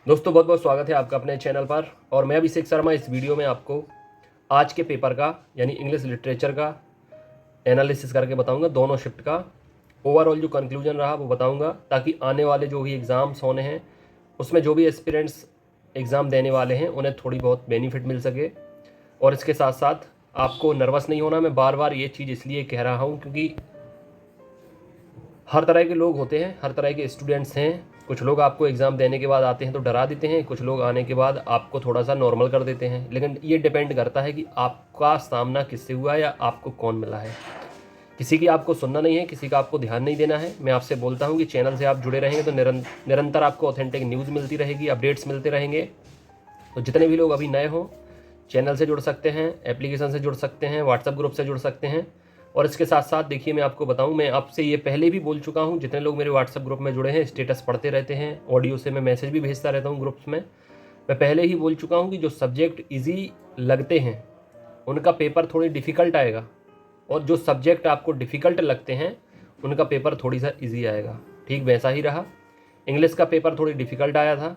दोस्तों बहुत बहुत स्वागत है आपका अपने चैनल पर। और मैं अभिषेक शर्मा इस वीडियो में आपको आज के पेपर का यानी इंग्लिश लिटरेचर का एनालिसिस करके बताऊंगा। दोनों शिफ्ट का ओवरऑल जो कंक्लूजन रहा वो बताऊंगा, ताकि आने वाले जो भी एग्ज़ाम्स होने हैं उसमें जो भी एस्पिरेंट्स एग्ज़ाम देने वाले हैं उन्हें थोड़ी बहुत बेनिफिट मिल सके। और इसके साथ साथ आपको नर्वस नहीं होना। मैं बार बार ये चीज़ इसलिए कह रहा हूँ क्योंकि हर तरह के लोग होते हैं, हर तरह के स्टूडेंट्स हैं। कुछ लोग आपको एग्ज़ाम देने के बाद आते हैं तो डरा देते हैं, कुछ लोग आने के बाद आपको थोड़ा सा नॉर्मल कर देते हैं। लेकिन ये डिपेंड करता है कि आपका सामना किससे हुआ है या आपको कौन मिला है। किसी की आपको सुनना नहीं है, किसी का आपको ध्यान नहीं देना है। मैं आपसे बोलता हूँ कि चैनल से आप जुड़े रहेंगे तो निरंतर आपको ऑथेंटिक न्यूज़ मिलती रहेगी, अपडेट्स मिलते रहेंगे। तो जितने भी लोग अभी नए हों चैनल से जुड़ सकते हैं, एप्लीकेशन से जुड़ सकते हैं, व्हाट्सएप ग्रुप से जुड़ सकते हैं। और इसके साथ साथ देखिए, मैं आपको बताऊं, मैं आपसे ये पहले भी बोल चुका हूं, जितने लोग मेरे व्हाट्सएप ग्रुप में जुड़े हैं स्टेटस पढ़ते रहते हैं, ऑडियो से मैं मैसेज भी भेजता रहता हूं ग्रुप्स में। मैं पहले ही बोल चुका हूं कि जो सब्जेक्ट ईजी लगते हैं उनका पेपर थोड़ी डिफ़िकल्ट आएगा, और जो सब्जेक्ट आपको डिफ़िकल्ट लगते हैं उनका पेपर थोड़ी सा ईजी आएगा। ठीक वैसा ही रहा। इंग्लिश का पेपर थोड़ी डिफ़िकल्ट आया था,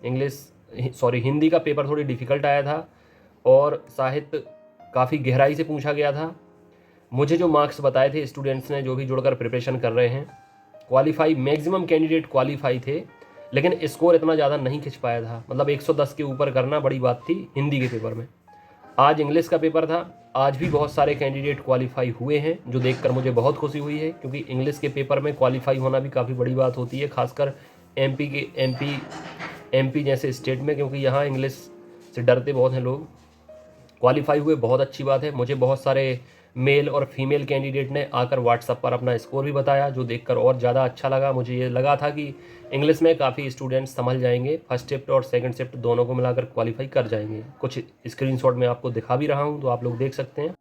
हिंदी का पेपर थोड़ी डिफ़िकल्ट आया था, और साहित्य काफ़ी गहराई से पूछा गया था। मुझे जो मार्क्स बताए थे स्टूडेंट्स ने जो भी जुड़कर प्रिपरेशन कर रहे हैं, क्वालिफाई मैक्सिमम कैंडिडेट क्वालिफाई थे, लेकिन स्कोर इतना ज़्यादा नहीं खिंच पाया था। मतलब 110 के ऊपर करना बड़ी बात थी हिंदी के पेपर में। आज इंग्लिश का पेपर था, आज भी बहुत सारे कैंडिडेट क्वालिफाई हुए हैं, जो देखकर मुझे बहुत खुशी हुई है, क्योंकि इंग्लिश के पेपर में क्वालिफाई होना भी काफ़ी बड़ी बात होती है, खासकर एमपी जैसे स्टेट में, क्योंकि यहाँ इंग्लिश से डरते बहुत हैं लोग। क्वालिफाई हुए, बहुत अच्छी बात है। मुझे बहुत सारे मेल और फीमेल कैंडिडेट ने आकर व्हाट्सएप पर अपना स्कोर भी बताया, जो देखकर और ज़्यादा अच्छा लगा। मुझे ये लगा था कि इंग्लिश में काफ़ी स्टूडेंट्स संभल जाएंगे, फर्स्ट शिफ्ट और सेकंड शिफ्ट दोनों को मिलाकर क्वालिफाई कर जाएंगे। कुछ स्क्रीनशॉट में आपको दिखा भी रहा हूँ, तो आप लोग देख सकते हैं।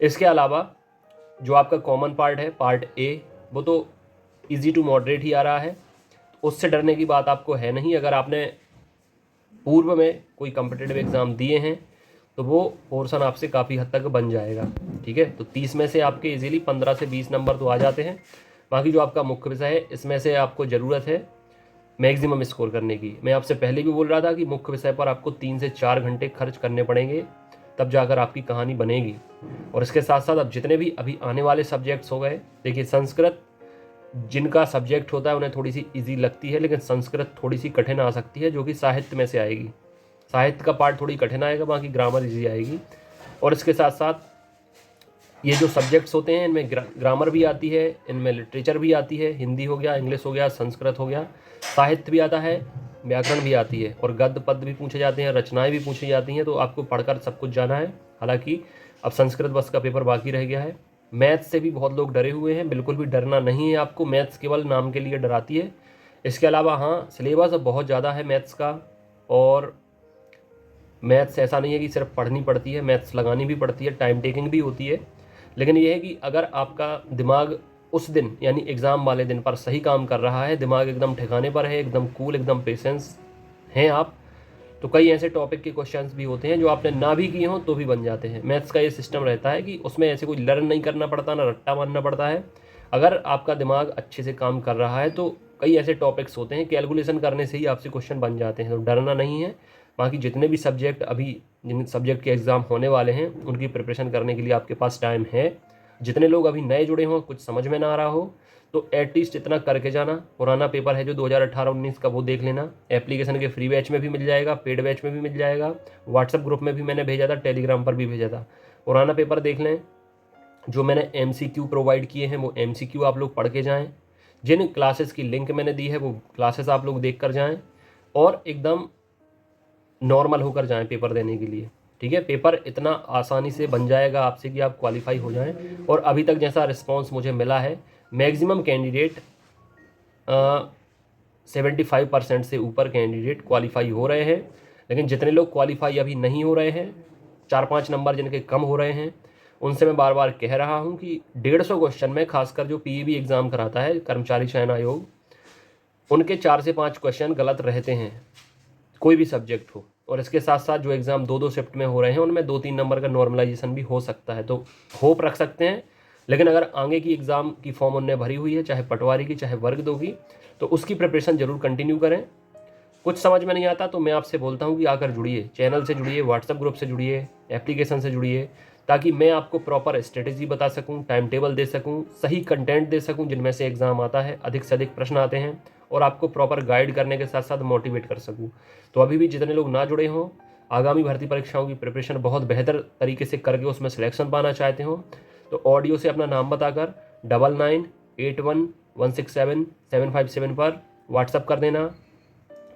इसके अलावा जो आपका कॉमन पार्ट है, पार्ट ए, वो तो इजी टू मॉडरेट ही आ रहा है, उससे डरने की बात आपको है नहीं। अगर आपने पूर्व में कोई कम्पिटिटिव एग्ज़ाम दिए हैं तो वो पोर्शन आपसे काफ़ी हद तक बन जाएगा। ठीक है, तो 30 में से आपके इजीली 15 से 20 नंबर तो आ जाते हैं। बाकी जो आपका मुख्य विषय है, इसमें से आपको ज़रूरत है मैक्सिमम स्कोर करने की। मैं आपसे पहले भी बोल रहा था कि मुख्य विषय पर आपको 3 से 4 घंटे खर्च करने पड़ेंगे, तब जाकर आपकी कहानी बनेगी। और इसके साथ साथ अब जितने भी अभी आने वाले सब्जेक्ट्स हो गए, देखिए संस्कृत जिनका सब्जेक्ट होता है उन्हें थोड़ी सी इजी लगती है, लेकिन संस्कृत थोड़ी सी कठिन आ सकती है, जो कि साहित्य में से आएगी। साहित्य का पार्ट थोड़ी कठिन आएगा, बाकी ग्रामर इजी आएगी। और इसके साथ साथ ये जो सब्जेक्ट्स होते हैं इनमें ग्रामर भी आती है, इनमें लिटरेचर भी आती है, हिंदी हो गया, इंग्लिश हो गया, संस्कृत हो गया, साहित्य भी आता है, व्याकरण भी आती है, और गद्य पद्य भी पूछे जाते हैं, रचनाएं भी पूछी जाती हैं। तो आपको पढ़कर सब कुछ जाना है। हालांकि अब संस्कृत बस का पेपर बाकी रह गया है। मैथ्स से भी बहुत लोग डरे हुए हैं, बिल्कुल भी डरना नहीं है आपको। मैथ्स केवल नाम के लिए डराती है। इसके अलावा हाँ, सिलेबस अब बहुत ज़्यादा है मैथ्स का, और मैथ्स ऐसा नहीं है कि सिर्फ पढ़नी पड़ती है, मैथ्स लगानी भी पड़ती है, टाइम टेकिंग भी होती है। लेकिन यह है कि अगर आपका दिमाग उस दिन यानी एग्ज़ाम वाले दिन पर सही काम कर रहा है, दिमाग एकदम ठिकाने पर है, एकदम कूल, एकदम पेशेंस हैं आप, तो कई ऐसे टॉपिक के क्वेश्चंस भी होते हैं जो आपने ना भी किए हों तो भी बन जाते हैं। मैथ्स का ये सिस्टम रहता है कि उसमें ऐसे कोई लर्न नहीं करना पड़ता, ना रट्टा मारना पड़ता है। अगर आपका दिमाग अच्छे से काम कर रहा है तो कई ऐसे टॉपिक्स होते हैं, कैलकुलेशन करने से ही आपसे क्वेश्चन बन जाते हैं, तो डरना नहीं है। बाकी जितने भी सब्जेक्ट अभी जिन सब्जेक्ट के एग्ज़ाम होने वाले हैं उनकी प्रिपरेशन करने के लिए आपके पास टाइम है। जितने लोग अभी नए जुड़े हों, कुछ समझ में ना आ रहा हो, तो एटलीस्ट इतना करके जाना। पुराना पेपर है जो 2018-19 का, वो देख लेना। एप्लीकेशन के फ्री बैच में भी मिल जाएगा, पेड बैच में भी मिल जाएगा, व्हाट्सएप ग्रुप में भी मैंने भेजा था, टेलीग्राम पर भी भेजा था। पुराना पेपर देख लें। जो मैंने एमसीक्यू प्रोवाइड किए हैं वो एमसीक्यू आप लोग पढ़ के जाएँ। जिन क्लासेस की लिंक मैंने दी है वो क्लासेस आप लोग देख कर जाएँ, और एकदम नॉर्मल होकर जाएं पेपर देने के लिए। ठीक है, पेपर इतना आसानी से बन जाएगा आपसे कि आप क्वालिफाई हो जाएं। और अभी तक जैसा रिस्पांस मुझे मिला है, मैक्सिमम कैंडिडेट 75% से ऊपर कैंडिडेट क्वालिफाई हो रहे हैं। लेकिन जितने लोग क्वालिफाई अभी नहीं हो रहे हैं, 4-5 नंबर जिनके कम हो रहे हैं, उनसे मैं बार बार कह रहा हूं कि 150 क्वेश्चन में, खासकर जो पीईबी एग्ज़ाम कराता है कर्मचारी चयन आयोग, उनके 4 से 5 क्वेश्चन गलत रहते हैं, कोई भी सब्जेक्ट हो। और इसके साथ साथ जो एग्ज़ाम 2-2 शिफ्ट में हो रहे हैं उनमें 2-3 नंबर का नॉर्मलाइजेशन भी हो सकता है। तो होप रख सकते हैं। लेकिन अगर आगे की एग्ज़ाम की फॉर्म उनने भरी हुई है, चाहे पटवारी की चाहे वर्ग 2 की, तो उसकी प्रिपरेशन ज़रूर कंटिन्यू करें। कुछ समझ में नहीं आता तो मैं आपसे बोलता हूँ कि आकर जुड़िए, चैनल से जुड़िए, व्हाट्सएप ग्रुप से जुड़िए, एप्लीकेशन से जुड़िए, ताकि मैं आपको प्रॉपर स्ट्रेटेजी बता सकूँ, टाइम टेबल दे सकूँ, सही कंटेंट दे सकूँ जिनमें से एग्ज़ाम आता है, अधिक से अधिक प्रश्न आते हैं, और आपको प्रॉपर गाइड करने के साथ साथ मोटिवेट कर सकूँ। तो अभी भी जितने लोग ना जुड़े हों, आगामी भर्ती परीक्षाओं की प्रिपरेशन बहुत बेहतर तरीके से करके उसमें सिलेक्शन पाना चाहते हो, तो ऑडियो से अपना नाम बताकर 9981167757 पर व्हाट्सअप कर देना।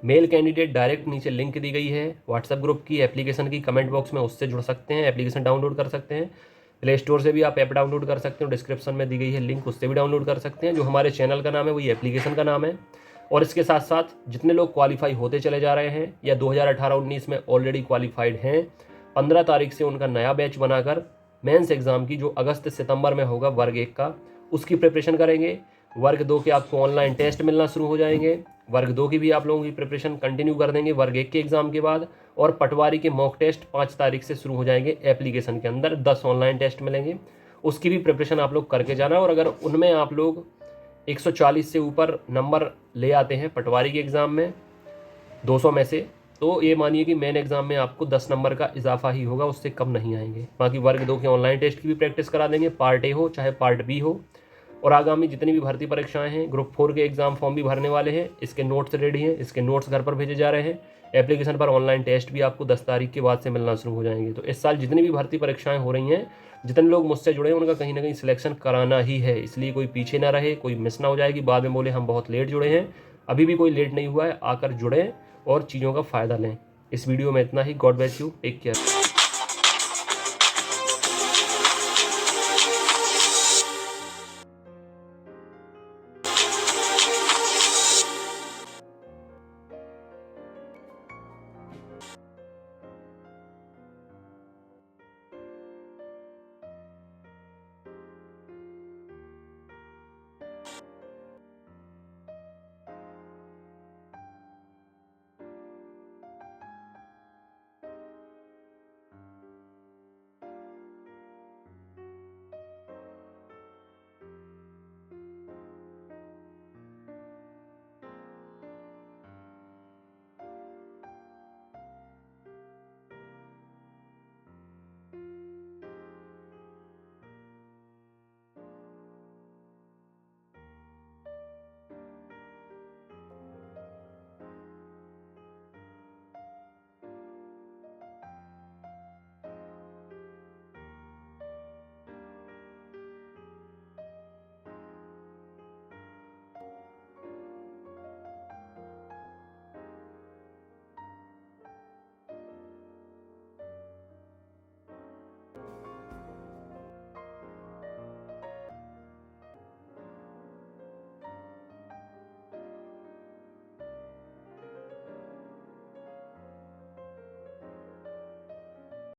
मेल कैंडिडेट डायरेक्ट नीचे लिंक दी गई है व्हाट्सएप ग्रुप की, एप्लीकेशन की, कमेंट बॉक्स में उससे जुड़ सकते हैं, एप्लीकेशन डाउनलोड कर सकते हैं। प्ले स्टोर से भी आप ऐप डाउनलोड कर सकते हो, डिस्क्रिप्शन में दी गई है लिंक, उससे भी डाउनलोड कर सकते हैं। जो हमारे चैनल का नाम है वही एप्लीकेशन का नाम है। और इसके साथ साथ जितने लोग क्वालिफाई होते चले जा रहे हैं या 2018-19 में ऑलरेडी क्वालिफाइड हैं, 15 तारीख से उनका नया बैच बनाकर मेंस एग्ज़ाम की, जो अगस्त सितंबर में होगा वर्ग 1 का, उसकी प्रिपरेशन करेंगे। वर्ग 2 के आपको ऑनलाइन टेस्ट मिलना शुरू हो जाएंगे। वर्ग 2 की भी आप लोगों की प्रिपरेशन कंटिन्यू कर देंगे वर्ग 1 के एग्ज़ाम के बाद। और पटवारी के मॉक टेस्ट 5 तारीख से शुरू हो जाएंगे। एप्लीकेशन के अंदर 10 ऑनलाइन टेस्ट मिलेंगे, उसकी भी प्रिपरेशन आप लोग करके जाना। और अगर उनमें आप लोग 140 से ऊपर नंबर ले आते हैं पटवारी के एग्ज़ाम में 200 में से, तो ये मानिए कि मेन एग्ज़ाम में आपको 10 नंबर का इजाफा ही होगा, उससे कम नहीं आएंगे। बाकी वर्ग 2 के ऑनलाइन टेस्ट की भी प्रैक्टिस करा देंगे, पार्ट ए हो चाहे पार्ट बी हो। और आगामी जितनी भी भर्ती परीक्षाएं हैं, ग्रुप 4 के एग्ज़ाम फॉर्म भी भरने वाले हैं, इसके नोट्स रेडी हैं, इसके नोट्स घर पर भेजे जा रहे हैं। एप्लीकेशन पर ऑनलाइन टेस्ट भी आपको 10 तारीख के बाद से मिलना शुरू हो जाएंगे। तो इस साल जितनी भी भर्ती परीक्षाएं हो रही हैं, जितने लोग मुझसे जुड़े हैं, उनका कहीं ना कहीं सिलेक्शन कराना ही है। इसलिए कोई पीछे ना रहे, कोई मिस ना हो जाएगी, बाद में बोले हम बहुत लेट जुड़े हैं। अभी भी कोई लेट नहीं हुआ है, आकर जुड़ें और चीज़ों का फ़ायदा लें। इस वीडियो में इतना ही। God bless you, take care.